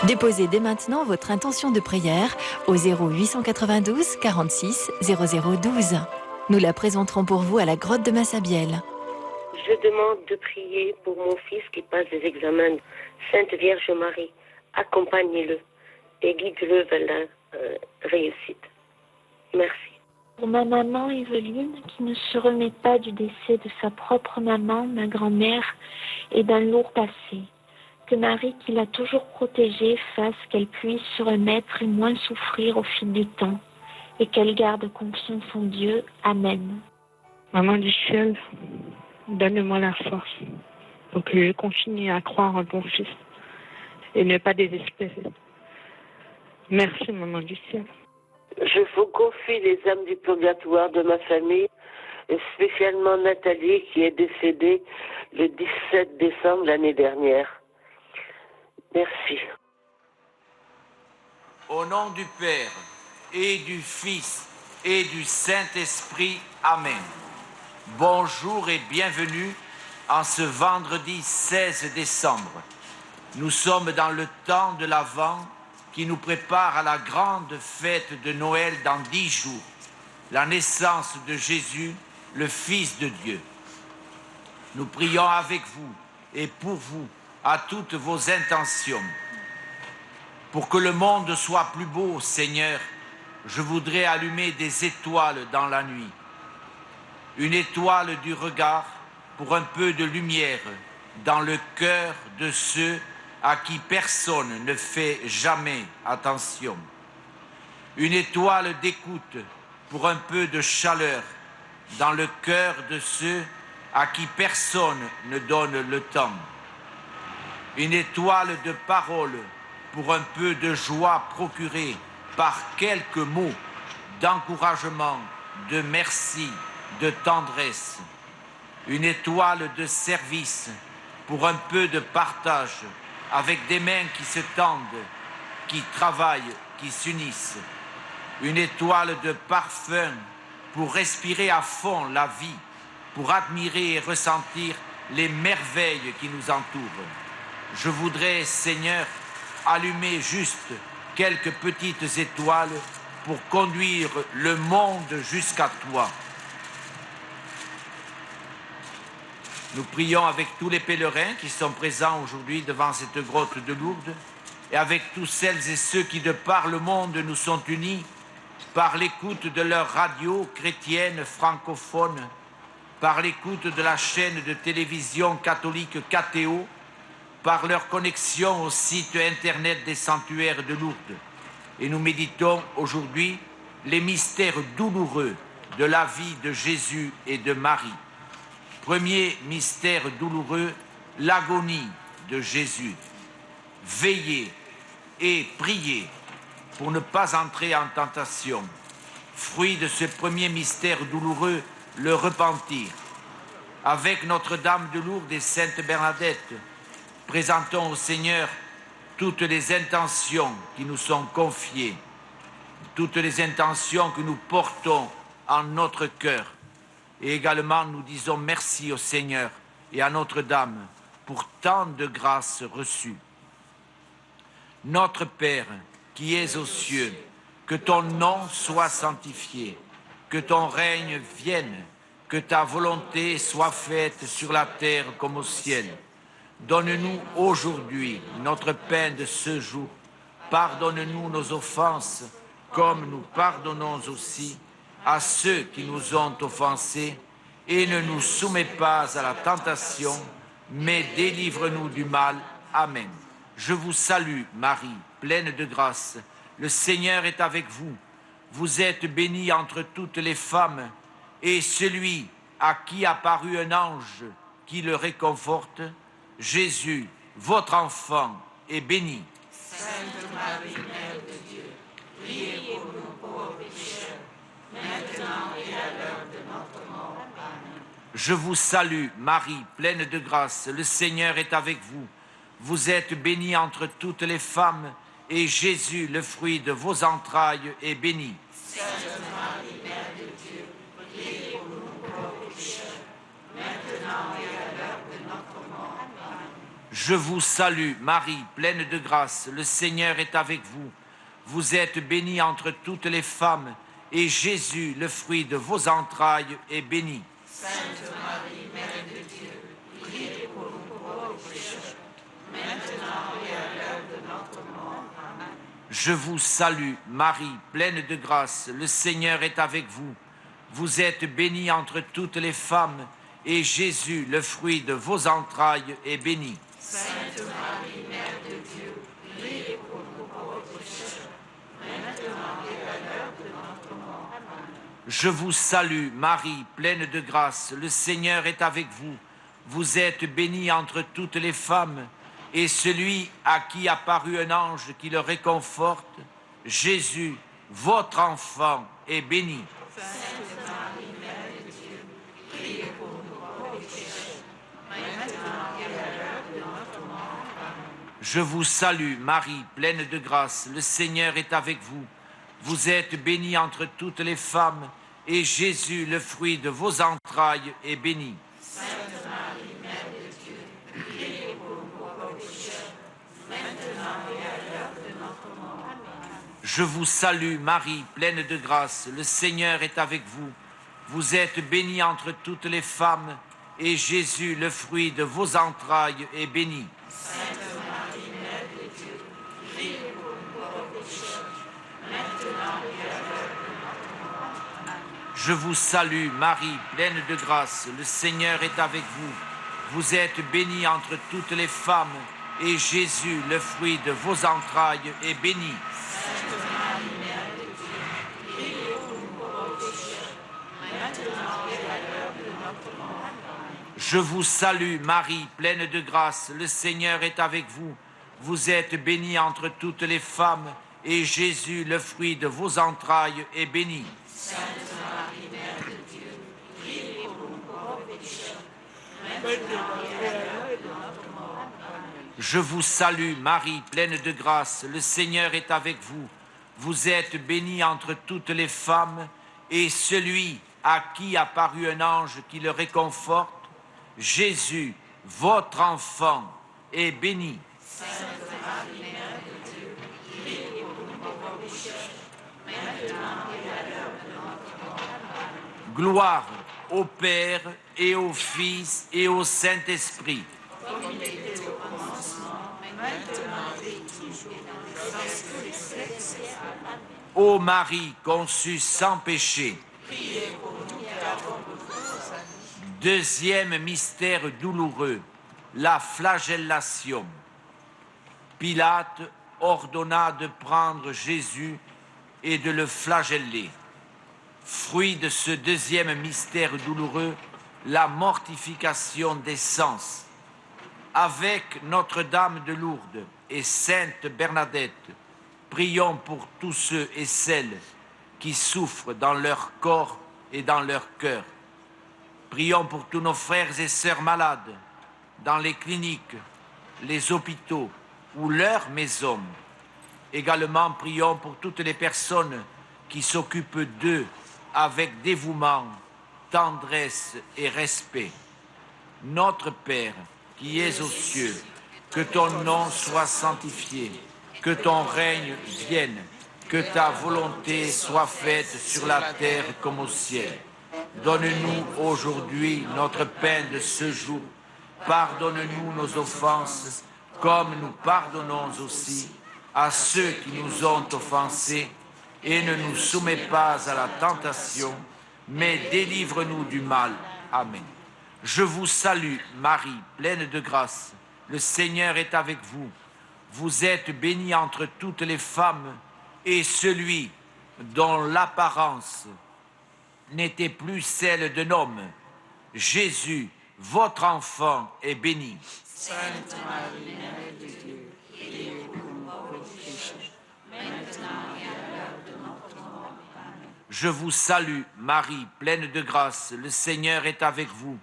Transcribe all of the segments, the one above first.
Déposez dès maintenant votre intention de prière au 0892 46 0012. Nous la présenterons pour vous à la grotte de Massabielle. Je demande de prier pour mon fils qui passe des examens. Sainte Vierge Marie, accompagnez-le et guide-le vers la réussite. Merci. Pour ma maman Evelyne, qui ne se remet pas du décès de sa propre maman, ma grand-mère, et d'un lourd passé. Que Marie, qui l'a toujours protégée, fasse qu'elle puisse se remettre et moins souffrir au fil du temps, et qu'elle garde confiance en Dieu. Amen. Maman du ciel, donne-moi la force pour que je continue à croire en ton Fils et ne pas désespérer. Merci, Maman du ciel. Je vous confie les âmes du purgatoire de ma famille, et spécialement Nathalie qui est décédée le 17 décembre l'année dernière. Merci. Au nom du Père et du Fils et du Saint-Esprit, Amen. Bonjour et bienvenue en ce vendredi 16 décembre. Nous sommes dans le temps de l'Avent qui nous prépare à la grande fête de Noël dans 10 jours, la naissance de Jésus, le Fils de Dieu. Nous prions avec vous et pour vous à toutes vos intentions. Pour que le monde soit plus beau, Seigneur, je voudrais allumer des étoiles dans la nuit. Une étoile du regard pour un peu de lumière dans le cœur de ceux à qui personne ne fait jamais attention. Une étoile d'écoute pour un peu de chaleur dans le cœur de ceux à qui personne ne donne le temps. Une étoile de parole pour un peu de joie procurée par quelques mots d'encouragement, de merci, de tendresse. Une étoile de service pour un peu de partage avec des mains qui se tendent, qui travaillent, qui s'unissent. Une étoile de parfum pour respirer à fond la vie, pour admirer et ressentir les merveilles qui nous entourent. Je voudrais, Seigneur, allumer juste quelques petites étoiles pour conduire le monde jusqu'à toi. Nous prions avec tous les pèlerins qui sont présents aujourd'hui devant cette grotte de Lourdes et avec tous celles et ceux qui, de par le monde, nous sont unis par l'écoute de leur radio chrétienne francophone, par l'écoute de la chaîne de télévision catholique KTO, par leur connexion au site internet des sanctuaires de Lourdes. Et nous méditons aujourd'hui les mystères douloureux de la vie de Jésus et de Marie. Premier mystère douloureux, l'agonie de Jésus. Veillez et priez pour ne pas entrer en tentation. Fruit de ce premier mystère douloureux, le repentir. Avec Notre-Dame de Lourdes et Sainte Bernadette, présentons au Seigneur toutes les intentions qui nous sont confiées, toutes les intentions que nous portons en notre cœur. Et également, nous disons merci au Seigneur et à Notre-Dame pour tant de grâces reçues. Notre Père, qui es aux cieux, que ton nom soit sanctifié, que ton règne vienne, que ta volonté soit faite sur la terre comme au ciel. Donne-nous aujourd'hui notre pain de ce jour. Pardonne-nous nos offenses, comme nous pardonnons aussi à ceux qui nous ont offensés, et ne nous soumets pas à la tentation, mais délivre-nous du mal. Amen. Je vous salue, Marie, pleine de grâce. Le Seigneur est avec vous. Vous êtes bénie entre toutes les femmes, et celui à qui apparut un ange qui le réconforte, Jésus, votre enfant, est béni. Sainte Marie, Mère de Dieu, priez pour nous pauvres pécheurs, maintenant et à l'heure de notre mort. Amen. Je vous salue, Marie, pleine de grâce. Le Seigneur est avec vous. Vous êtes bénie entre toutes les femmes, et Jésus, le fruit de vos entrailles, est béni. Sainte Marie, Mère de Dieu, priez pour nous pauvres pécheurs, maintenant et à l'heure de notre mort. Amen. Je vous salue, Marie, pleine de grâce, le Seigneur est avec vous. Vous êtes bénie entre toutes les femmes, et Jésus, le fruit de vos entrailles, est béni. Sainte Marie, Mère de Dieu, priez pour nous pauvres pécheurs, maintenant et à l'heure de notre mort. Amen. Je vous salue, Marie, pleine de grâce, le Seigneur est avec vous. Vous êtes bénie entre toutes les femmes, et Jésus, le fruit de vos entrailles, est béni. Sainte Marie, Mère de Dieu, priez pour nous pauvres pécheurs, maintenant et à l'heure de notre mort. Amen. Je vous salue, Marie, pleine de grâce, le Seigneur est avec vous. Vous êtes bénie entre toutes les femmes, et celui à qui apparut un ange qui le réconforte, Jésus, votre enfant, est béni. Sainte Marie, Mère de Dieu, priez pour nous pauvres pécheurs, maintenant et à l'heure de notre mort. Amen. Je vous salue, Marie, pleine de grâce, le Seigneur est avec vous. Vous êtes bénie entre toutes les femmes, et Jésus, le fruit de vos entrailles, est béni. Sainte Marie, Mère de Dieu, priez pour nous pauvres pécheurs, maintenant et à l'heure de notre mort. Amen. Je vous salue, Marie, pleine de grâce, le Seigneur est avec vous. Vous êtes bénie entre toutes les femmes, et Jésus, le fruit de vos entrailles, est béni. Sainte Marie, Mère de Dieu, priez pour nous pauvres pécheurs, maintenant et à l'heure de notre mort. Amen. Je vous salue, Marie, pleine de grâce, le Seigneur est avec vous. Vous êtes bénie entre toutes les femmes, et Jésus, le fruit de vos entrailles, est béni. Sainte Marie, Mère de Dieu, priez pour nous pauvres pécheurs, maintenant et à l'heure de notre mort. Amen. Je vous salue, Marie, pleine de grâce, le Seigneur est avec vous. Vous êtes bénie entre toutes les femmes, et Jésus, le fruit de vos entrailles, est béni. Sainte Marie, Mère de Dieu, priez pour nous pauvres pécheurs, maintenant et à l'heure de notre mort. Amen. Je vous salue, Marie, pleine de grâce, le Seigneur est avec vous. Vous êtes bénie entre toutes les femmes, et celui à qui apparut un ange qui le réconforte, Jésus, votre enfant, est béni. Sainte Marie, Mère de Dieu, priez pour nous pauvres pécheurs, maintenant et à l'heure de notre mort. Amen. Gloire au Père et au Fils et au Saint-Esprit. Comme il était au commencement, maintenant et toujours, et dans tous les siècles. Amen. Ô Marie conçue sans péché. Priez pour nous qui avons beaucoup de Deuxième mystère douloureux, la flagellation. Pilate ordonna de prendre Jésus et de le flageller. Fruit de ce deuxième mystère douloureux, la mortification des sens. Avec Notre-Dame de Lourdes et Sainte Bernadette, prions pour tous ceux et celles qui souffrent dans leur corps et dans leur cœur. Prions pour tous nos frères et sœurs malades, dans les cliniques, les hôpitaux ou leurs maisons. Également, prions pour toutes les personnes qui s'occupent d'eux avec dévouement, tendresse et respect. Notre Père, qui es aux cieux, que ton nom soit sanctifié, que ton règne vienne, que ta volonté soit faite sur la terre comme au ciel. Donne-nous aujourd'hui notre pain de ce jour. Pardonne-nous nos offenses, comme nous pardonnons aussi à ceux qui nous ont offensés, et ne nous soumets pas à la tentation, mais délivre-nous du mal. Amen. Je vous salue, Marie, pleine de grâce. Le Seigneur est avec vous. Vous êtes bénie entre toutes les femmes, et celui dont l'apparence n'était plus celle d'un homme, Jésus, votre enfant, est béni. Sainte Marie, Mère de Dieu, priez pour nous pauvres pécheurs, maintenant et à l'heure de notre mort. Amen. Je vous salue, Marie, pleine de grâce, le Seigneur est avec vous.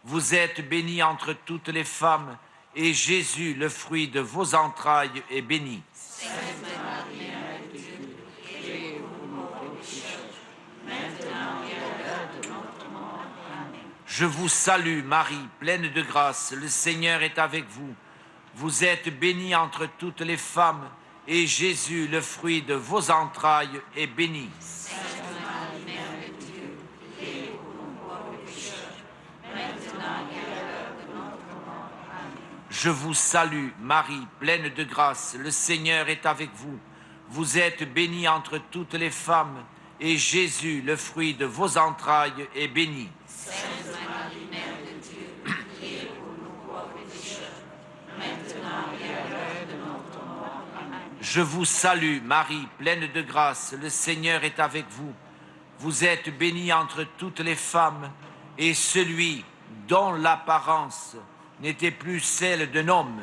Vous êtes bénie entre toutes les femmes, et Jésus, le fruit de vos entrailles, est béni. Sainte Marie, Mère de Dieu, priez pour nous pauvres pécheurs, maintenant et à l'heure de notre mort. Amen. Je vous salue, Marie, pleine de grâce, le Seigneur est avec vous. Vous êtes bénie entre toutes les femmes, et Jésus, le fruit de vos entrailles, est béni. Sainte Marie, Mère de Dieu, priez pour nous pauvres pécheurs, maintenant et à l'heure de notre mort. Amen. Je vous salue, Marie, pleine de grâce, le Seigneur est avec vous. Vous êtes bénie entre toutes les femmes, et Jésus, le fruit de vos entrailles, est béni. Sainte Marie, Mère de Dieu, priez pour nous pauvres pécheurs, maintenant et à l'heure de notre mort. Amen. Je vous salue, Marie, pleine de grâce, le Seigneur est avec vous. Vous êtes bénie entre toutes les femmes, et celui dont l'apparence n'était plus celle d'un homme,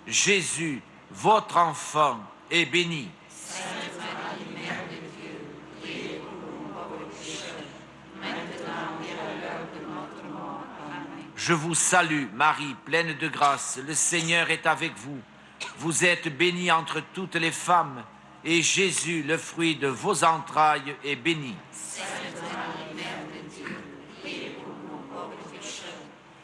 Jésus, votre enfant, est béni. Sainte Marie, Mère de Dieu, priez pour nous pauvres pécheurs, maintenant et à l'heure de notre mort. Amen. Je vous salue, Marie, pleine de grâce, le Seigneur est avec vous. Vous êtes bénie entre toutes les femmes, et Jésus, le fruit de vos entrailles, est béni. Sainte Marie, Mère de Dieu, priez pour nous pauvres pécheurs,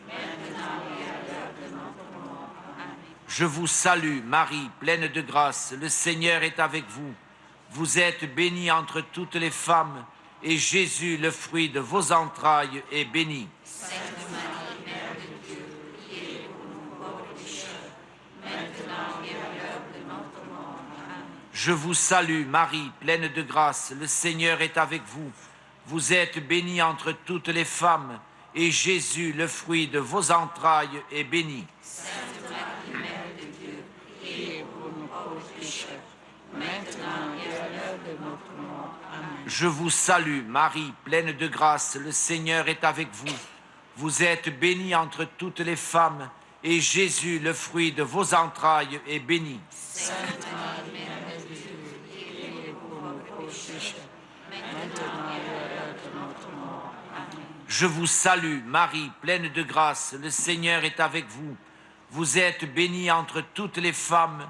maintenant et à l'heure de notre mort. Amen. Je vous salue, Marie, pleine de grâce, le Seigneur est avec vous. Vous êtes bénie entre toutes les femmes, et Jésus, le fruit de vos entrailles, est béni. Sainte Marie, Mère de Dieu, priez pour nous pauvres pécheurs, maintenant et à l'heure de notre mort. Amen. Je vous salue, Marie, pleine de grâce, le Seigneur est avec vous. Vous êtes bénie entre toutes les femmes, et Jésus, le fruit de vos entrailles, est béni. Sainte Marie, Mère de Dieu, priez pour nous pauvres pécheurs, maintenant et à l'heure de notre mort. Amen. Je vous salue, Marie, pleine de grâce, le Seigneur est avec vous. Vous êtes bénie entre toutes les femmes, et Jésus, le fruit de vos entrailles, est béni. Sainte Marie, Mère de Dieu, priez pour nous pauvres pécheurs, maintenant et à l'heure de notre mort. Amen. Je vous salue, Marie, pleine de grâce, le Seigneur est avec vous. Vous êtes bénie entre toutes les femmes,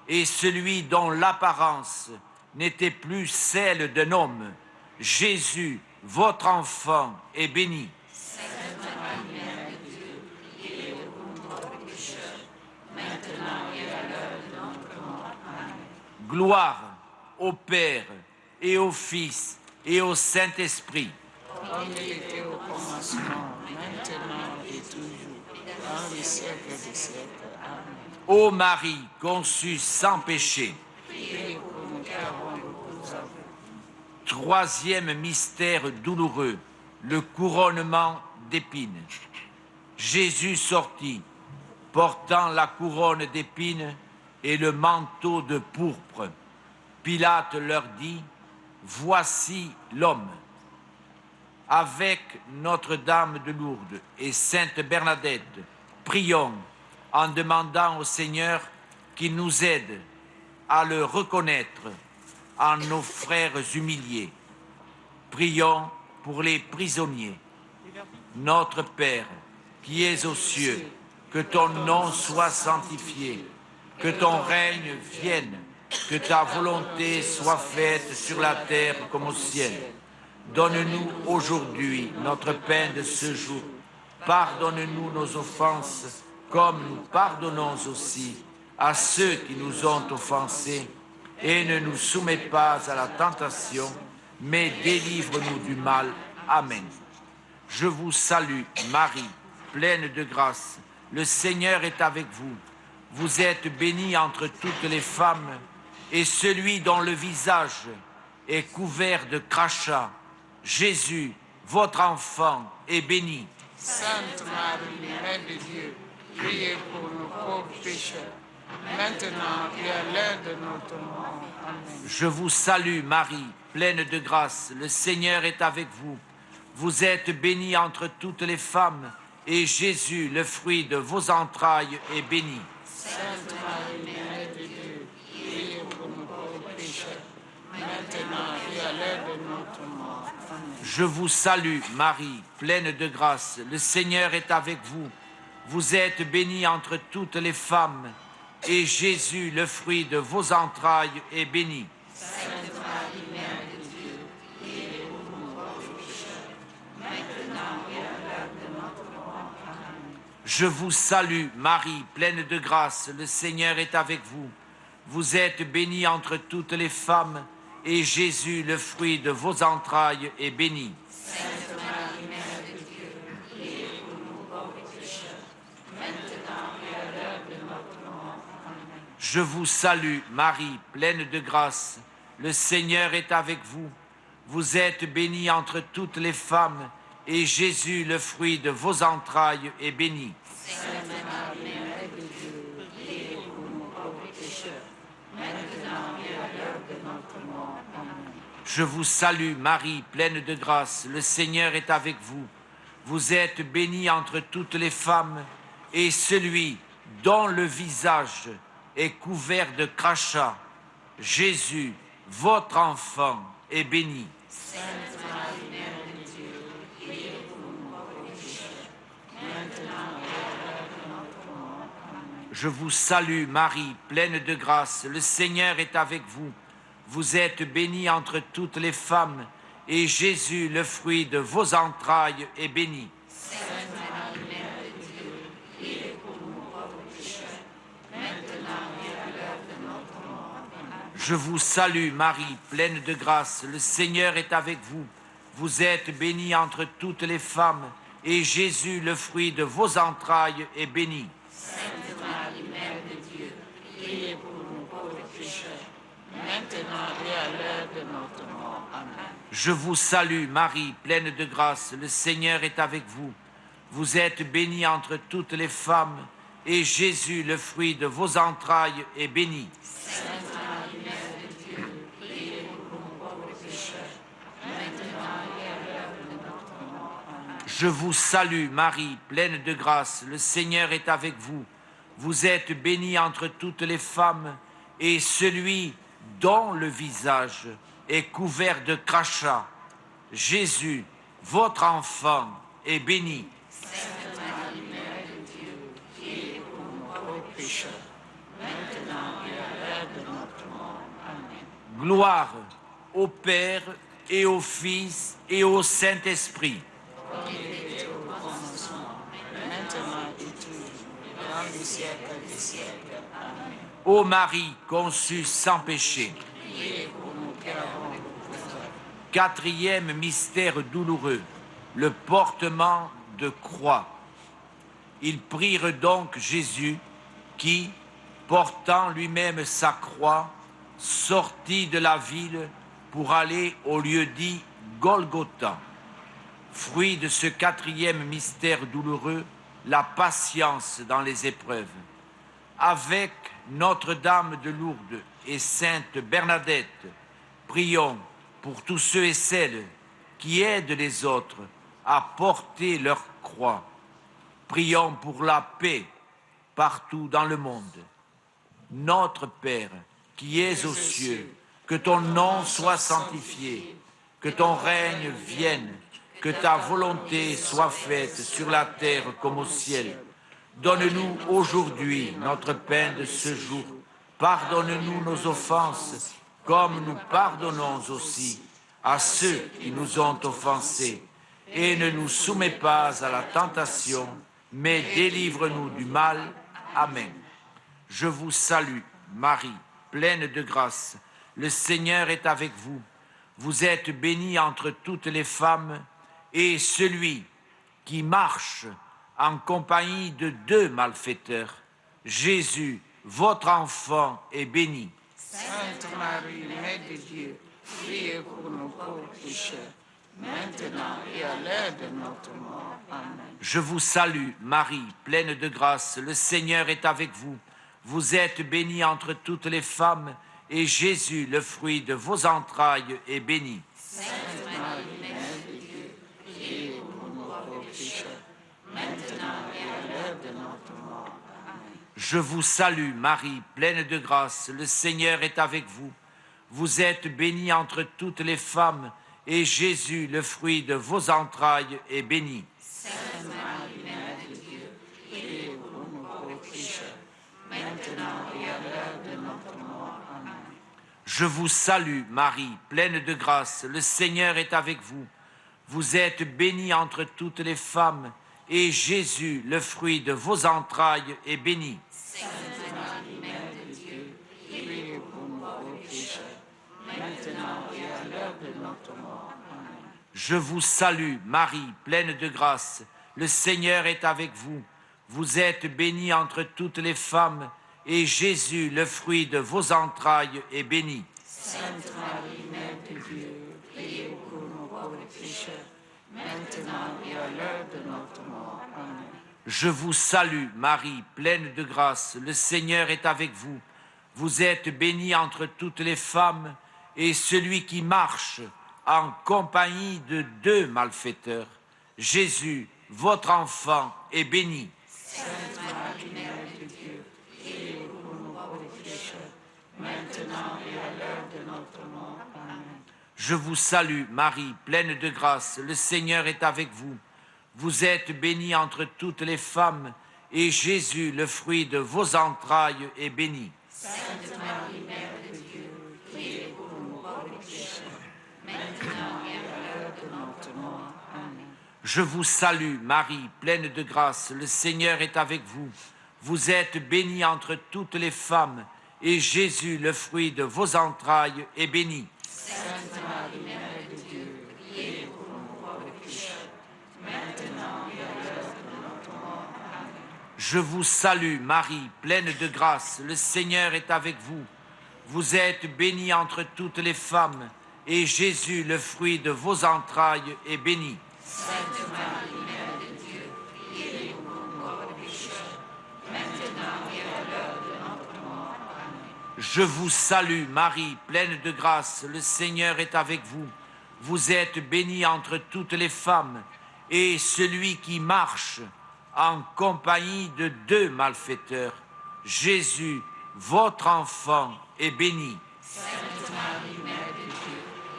et celui dont l'apparence n'était plus celle d'un homme, Jésus, votre enfant, est béni. Sainte Marie, Mère de Dieu, priez pour nous pauvres pécheurs, maintenant et à l'heure de notre mort. Amen. Gloire au Père et au Fils et au Saint-Esprit. Comme il était au commencement, maintenant et toujours, dans les siècles des siècles. Amen. Ô Marie, conçue sans péché. Priez pour nous qui avons recours à vous. Troisième mystère douloureux, le couronnement d'épines. Jésus sortit, portant la couronne d'épines et le manteau de pourpre. Pilate leur dit, « Voici l'homme ». Avec Notre-Dame de Lourdes et Sainte Bernadette, prions en demandant au Seigneur qu'il nous aide à le reconnaître en nos frères humiliés. Prions pour les prisonniers. Notre Père, qui es aux cieux, que ton nom soit sanctifié, que ton règne vienne, que ta volonté soit faite sur la terre comme au ciel. Donne-nous aujourd'hui notre pain de ce jour. Pardonne-nous nos offenses, comme nous pardonnons aussi à ceux qui nous ont offensés. Et ne nous soumets pas à la tentation, mais délivre-nous du mal. Amen. Je vous salue, Marie, pleine de grâce. Le Seigneur est avec vous. Vous êtes bénie entre toutes les femmes, et celui dont le visage est couvert de crachats, Jésus, votre enfant, est béni. Sainte Marie, Mère de Dieu, priez pour nous pauvres pécheurs, maintenant et à l'heure de notre mort. Amen. Je vous salue, Marie, pleine de grâce. Le Seigneur est avec vous. Vous êtes bénie entre toutes les femmes, et Jésus, le fruit de vos entrailles, est béni. Sainte Marie, Mère de Dieu, priez pour nous pauvres pécheurs, maintenant et à l'heure de notre mort. Amen. Je vous salue, Marie, pleine de grâce. Le Seigneur est avec vous. Vous êtes bénie entre toutes les femmes, et Jésus, le fruit de vos entrailles, est béni. Sainte Marie, Mère de Dieu, priez pour nous pauvres pécheurs, maintenant et à l'heure de notre mort. Amen. Je vous salue, Marie, pleine de grâce, le Seigneur est avec vous. Vous êtes bénie entre toutes les femmes, et Jésus, le fruit de vos entrailles, est béni. Sainte Marie, Mère de Dieu, priez pour nous pauvres pécheurs, maintenant et à l'heure de notre mort. Amen. Je vous salue, Marie, pleine de grâce, le Seigneur est avec vous. Vous êtes bénie entre toutes les femmes, et Jésus, le fruit de vos entrailles, est béni. Sainte Marie, Mère de Dieu, priez pour nous pauvres pécheurs, maintenant et à l'heure de notre mort. Amen. Je vous salue, Marie, pleine de grâce, le Seigneur est avec vous. Vous êtes bénie entre toutes les femmes, et celui dont le visage est couvert de crachats, Jésus, votre enfant, est béni. Sainte Marie, Mère de Dieu, priez pour nous pauvres pécheurs, maintenant et à l'heure de notre mort. Amen. Je vous salue, Marie, pleine de grâce, le Seigneur est avec vous. Vous êtes bénie entre toutes les femmes, et Jésus, le fruit de vos entrailles, est béni. Sainte Marie, Mère de Dieu, priez pour nous pauvres pécheurs, maintenant et à l'heure de notre mort. Amen. Je vous salue, Marie, pleine de grâce, le Seigneur est avec vous. Vous êtes bénie entre toutes les femmes, et Jésus, le fruit de vos entrailles, est béni. Sainte Marie, Mère de Dieu, priez pour nous pauvres pécheurs, maintenant et à l'heure de notre mort. Amen. Je vous salue, Marie, pleine de grâce, le Seigneur est avec vous. Vous êtes bénie entre toutes les femmes, et Jésus, le fruit de vos entrailles, est béni. Sainte Marie, Mère de Dieu, priez pour nous pauvres pécheurs, maintenant et à l'heure de notre mort. Amen. Je vous salue, Marie, pleine de grâce, le Seigneur est avec vous. Vous êtes bénie entre toutes les femmes, et celui dont le visage est couvert de crachats, Jésus, votre enfant, est béni. Sainte Marie, Mère de Dieu, priez pour nous pauvres pécheurs, maintenant et à l'heure de notre mort. Amen. Gloire au Père et au Fils et au Saint-Esprit. Comme il était au commencement, maintenant et toujours, et dans les siècles des siècles. Amen. Ô Marie conçue sans péché. Priez pour nous qui avons besoin. Quatrième mystère douloureux, le portement de croix. Ils prirent donc Jésus qui, portant lui-même sa croix, sortit de la ville pour aller au lieu dit Golgotha. Fruit de ce quatrième mystère douloureux, la patience dans les épreuves. Avec Notre-Dame de Lourdes et Sainte Bernadette, prions pour tous ceux et celles qui aident les autres à porter leur croix. Prions pour la paix partout dans le monde. Notre Père, qui es aux cieux, que ton nom soit sanctifié, que ton règne vienne, que ta volonté soit faite sur la terre comme au ciel. Donne-nous aujourd'hui notre pain de ce jour. Pardonne-nous nos offenses, comme nous pardonnons aussi à ceux qui nous ont offensés. Et ne nous soumets pas à la tentation, mais délivre-nous du mal. Amen. Je vous salue, Marie, pleine de grâce. Le Seigneur est avec vous. Vous êtes bénie entre toutes les femmes, et celui qui marche en compagnie de deux malfaiteurs, Jésus, votre enfant, est béni. Sainte Marie, Mère de Dieu, priez pour nos pauvres pécheurs, maintenant et à l'heure de notre mort. Amen. Je vous salue, Marie, pleine de grâce. Le Seigneur est avec vous. Vous êtes bénie entre toutes les femmes, et Jésus, le fruit de vos entrailles, est béni. Sainte Marie, Mère de Dieu, priez pour nos pauvres pécheurs, maintenant et à l'heure de notre mort. Amen. Je vous salue, Marie, pleine de grâce. Le Seigneur est avec vous. Vous êtes bénie entre toutes les femmes, et Jésus, le fruit de vos entrailles, est béni. Sainte Marie, Mère de Dieu, priez pour nos pauvres pécheurs, maintenant et à l'heure de notre mort. Amen. Je vous salue, Marie, pleine de grâce. Le Seigneur est avec vous. Vous êtes bénie entre toutes les femmes, et Jésus, le fruit de vos entrailles, est béni. Sainte Marie, Mère de Dieu, priez pour nous pauvres pécheurs, maintenant et à l'heure de notre mort. Amen. Je vous salue, Marie, pleine de grâce. Le Seigneur est avec vous. Vous êtes bénie entre toutes les femmes, et Jésus, le fruit de vos entrailles, est béni. Sainte Marie, Mère de Dieu, priez pour nous pauvres pécheurs, maintenant et à l'heure de notre mort. Amen. Je vous salue, Marie, pleine de grâce. Le Seigneur est avec vous. Vous êtes bénie entre toutes les femmes, et celui qui marche en compagnie de deux malfaiteurs, Jésus, votre enfant, est béni. Sainte Marie, Mère de Dieu, priez pour nous pauvres pécheurs, maintenant et à l'heure de notre mort. Amen. Je vous salue, Marie, pleine de grâce. Le Seigneur est avec vous. Vous êtes bénie entre toutes les femmes, et Jésus, le fruit de vos entrailles, est béni. Sainte Marie, Mère de Dieu, priez pour nous pauvres pécheurs, maintenant et à l'heure de notre mort. Amen. Je vous salue, Marie, pleine de grâce. Le Seigneur est avec vous. Vous êtes bénie entre toutes les femmes, et Jésus, le fruit de vos entrailles, est béni. Sainte Marie, Mère de Dieu, priez pour nous pauvres pécheurs, maintenant et à l'heure de notre mort. Amen. Je vous salue, Marie, pleine de grâce. Le Seigneur est avec vous. Vous êtes bénie entre toutes les femmes, et Jésus, le fruit de vos entrailles, est béni. Sainte Marie, Mère de Dieu, priez pour nous pauvres pécheurs, maintenant et à l'heure de notre mort. Amen. Je vous salue, Marie, pleine de grâce. Le Seigneur est avec vous. Vous êtes bénie entre toutes les femmes, et celui qui marche en compagnie de deux malfaiteurs, Jésus, votre enfant, est béni. Sainte Marie, Mère de Dieu,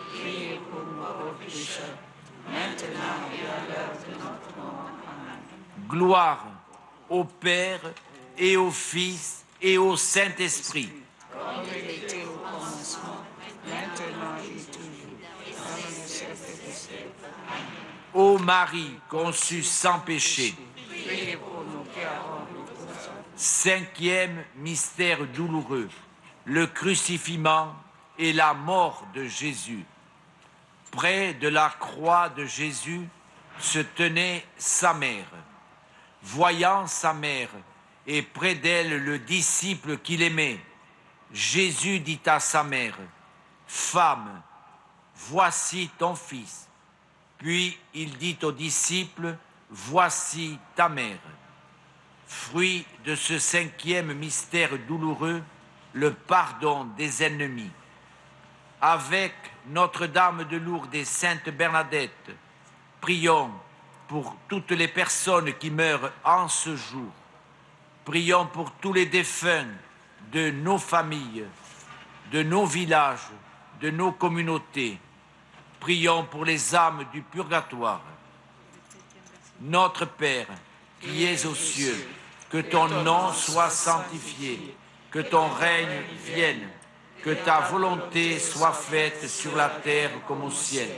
priez pour nous pauvres pécheurs, maintenant et à l'heure de notre mort. Amen. Gloire au Père et au Fils et au Saint-Esprit. Comme il était au commencement, maintenant et toujours, dans le siècle des siècles. Amen. Ô Marie, conçue sans péché. Priez pour nous qui avons le courage. Cinquième mystère douloureux, le crucifixion et la mort de Jésus. Près de la croix de Jésus se tenait sa mère. Voyant sa mère et près d'elle le disciple qu'il aimait, Jésus dit à sa mère, « Femme, voici ton fils. » Puis il dit au disciple, « Voici ta mère. » Fruit de ce cinquième mystère douloureux, le pardon des ennemis. Avec Notre-Dame de Lourdes et Sainte Bernadette, prions pour toutes les personnes qui meurent en ce jour. Prions pour tous les défunts de nos familles, de nos villages, de nos communautés. Prions pour les âmes du purgatoire. Notre Père, qui es aux cieux, que ton nom soit sanctifié, que ton règne vienne, que ta volonté soit faite sur la terre comme au ciel.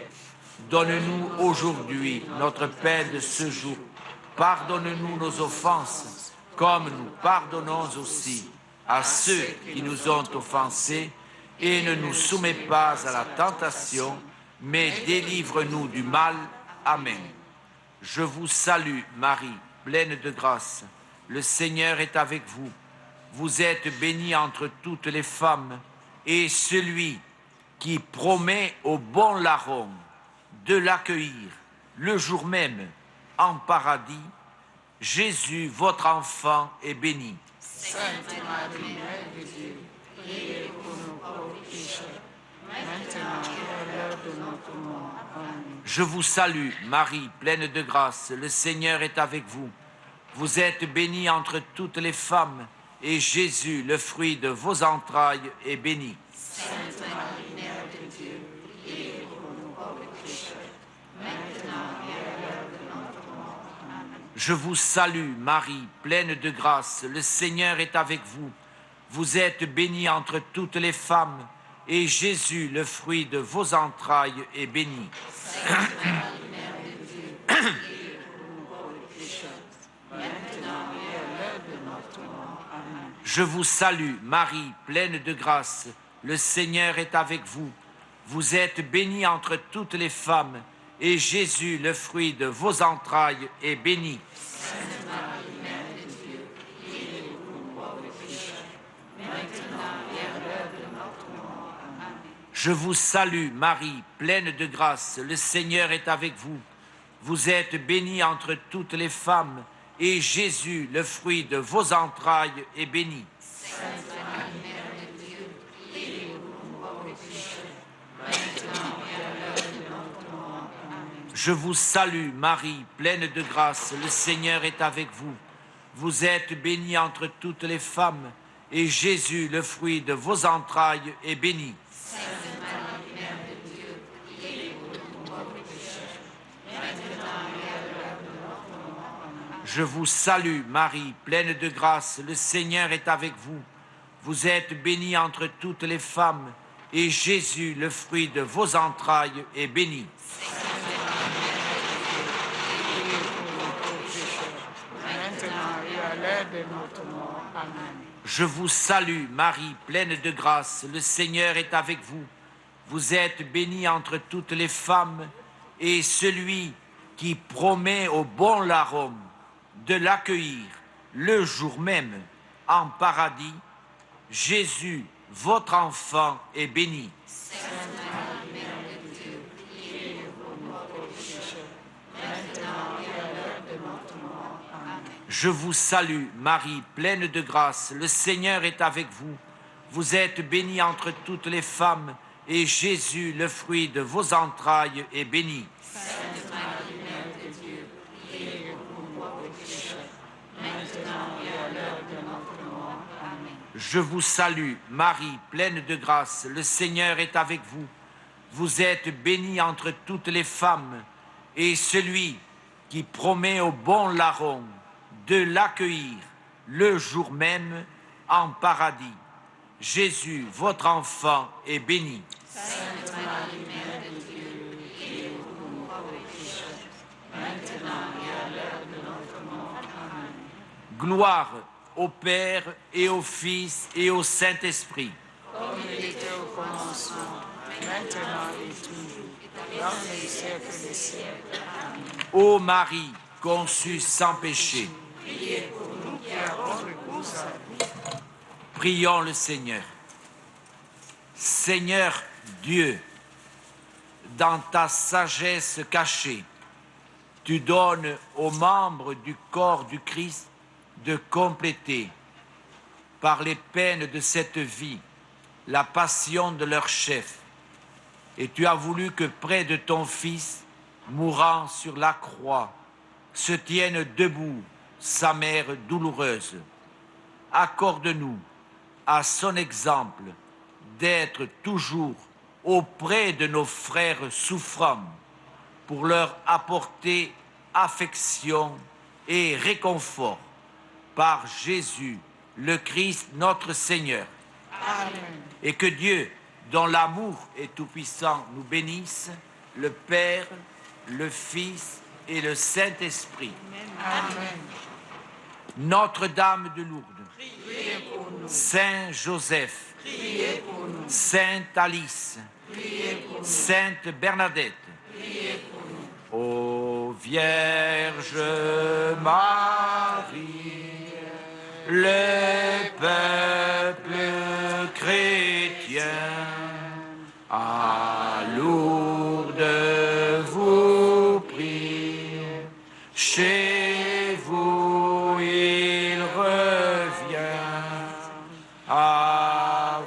Donne-nous aujourd'hui notre pain de ce jour. Pardonne-nous nos offenses, comme nous pardonnons aussi à ceux qui nous ont offensés, et ne nous soumets pas à la tentation, mais délivre-nous du mal. Amen. Je vous salue, Marie, pleine de grâce. Le Seigneur est avec vous. Vous êtes bénie entre toutes les femmes, et celui qui promet au bon larron de l'accueillir le jour même en paradis, Jésus, votre enfant, est béni. Sainte Marie, Mère de Dieu, priez pour nous pauvres pécheurs, maintenant et à l'heure de notre mort. Amen. Je vous salue, Marie, pleine de grâce. Le Seigneur est avec vous. Vous êtes bénie entre toutes les femmes, et Jésus, le fruit de vos entrailles, est béni. Sainte Marie, Mère de Dieu, priez pour nous pauvres pécheurs, maintenant et à l'heure de notre mort. Amen. Je vous salue, Marie, pleine de grâce. Le Seigneur est avec vous. Vous êtes bénie entre toutes les femmes, et Jésus, le fruit de vos entrailles, est béni. Sainte Marie, Mère de Dieu, priez pour nous pauvres pécheurs, Je vous salue, Marie, pleine de grâce. Le Seigneur est avec vous. Vous êtes bénie entre toutes les femmes, et Jésus, le fruit de vos entrailles, est béni. Sainte Marie, Mère de Dieu, priez pour nous pauvres pécheurs, maintenant et à l'heure de notre mort. Amen. Je vous salue, Marie, pleine de grâce. Le Seigneur est avec vous. Vous êtes bénie entre toutes les femmes, et Jésus, le fruit de vos entrailles, est béni. Sainte Marie, Mère de Dieu, priez pour nous pauvres pécheurs, maintenant et à l'heure de notre mort. Amen. Je vous salue, Marie, pleine de grâce. Le Seigneur est avec vous. Vous êtes bénie entre toutes les femmes, et Jésus, le fruit de vos entrailles, est béni. Sainte Marie, Mère de Dieu, priez pour nous pauvres pécheurs, maintenant et à l'heure de notre mort. Amen. Je vous salue, Marie, pleine de grâce. Le Seigneur est avec vous. Vous êtes bénie entre toutes les femmes, et Jésus, le fruit de vos entrailles, est béni. Maintenant et à l'heure de notre mort. Amen. Je vous salue, Marie, pleine de grâce. Le Seigneur est avec vous. Vous êtes bénie entre toutes les femmes, et celui qui promet au bon larron de l'accueillir le jour même en paradis, Jésus, votre enfant, est béni. Sainte Marie, Mère de Dieu, priez pour nous pauvres pécheurs, maintenant et à l'heure de notre mort. Amen. Je vous salue, Marie, pleine de grâce. Le Seigneur est avec vous. Vous êtes bénie entre toutes les femmes, et Jésus, le fruit de vos entrailles, est béni. Sainte Marie, Mère de Dieu, priez pour nous pauvres pécheurs, maintenant et à l'heure de notre mort. Amen. Je vous salue, Marie, pleine de grâce. Le Seigneur est avec vous. Vous êtes bénie entre toutes les femmes, et celui qui promet au bon larron de l'accueillir le jour même en paradis, Jésus, votre enfant, est béni. Sainte Marie, Mère de Dieu, priez pour nous pauvres pécheurs, maintenant et à l'heure de notre mort. Amen. Gloire au Père et au Fils et au Saint-Esprit. Comme il était au commencement, maintenant et toujours, dans les siècles des siècles. Amen. Ô Marie, conçue sans péché, Priez pour nous qui avons recours à vous. prions le Seigneur. Seigneur Dieu, dans ta sagesse cachée, tu donnes aux membres du corps du Christ de compléter, par les peines de cette vie, la passion de leur chef. Et tu as voulu que près de ton Fils, mourant sur la croix, se tienne debout sa mère douloureuse. Accorde-nous, à son exemple, d'être toujours auprès de nos frères souffrants, pour leur apporter affection et réconfort, par Jésus, le Christ notre Seigneur. Amen. Et que Dieu, dont l'amour est tout-puissant, nous bénisse, le Père, le Fils et le Saint-Esprit. Amen. Notre-Dame de Lourdes, Priez pour nous. Saint Joseph, Priez pour nous. Sainte Alice, Priez pour nous. Sainte Bernadette, Priez pour nous. ô Vierge Marie, le peuple chrétien à Lourdes vous prie. Chez vous il revient. Ave,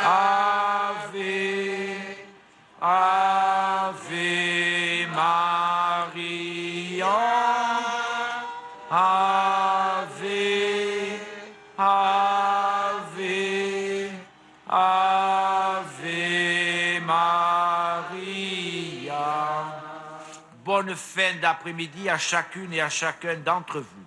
Ave, Ave Maria. Ave, Ave, Ave Maria. Bonne fin d'après-midi à chacune et à chacun d'entre vous.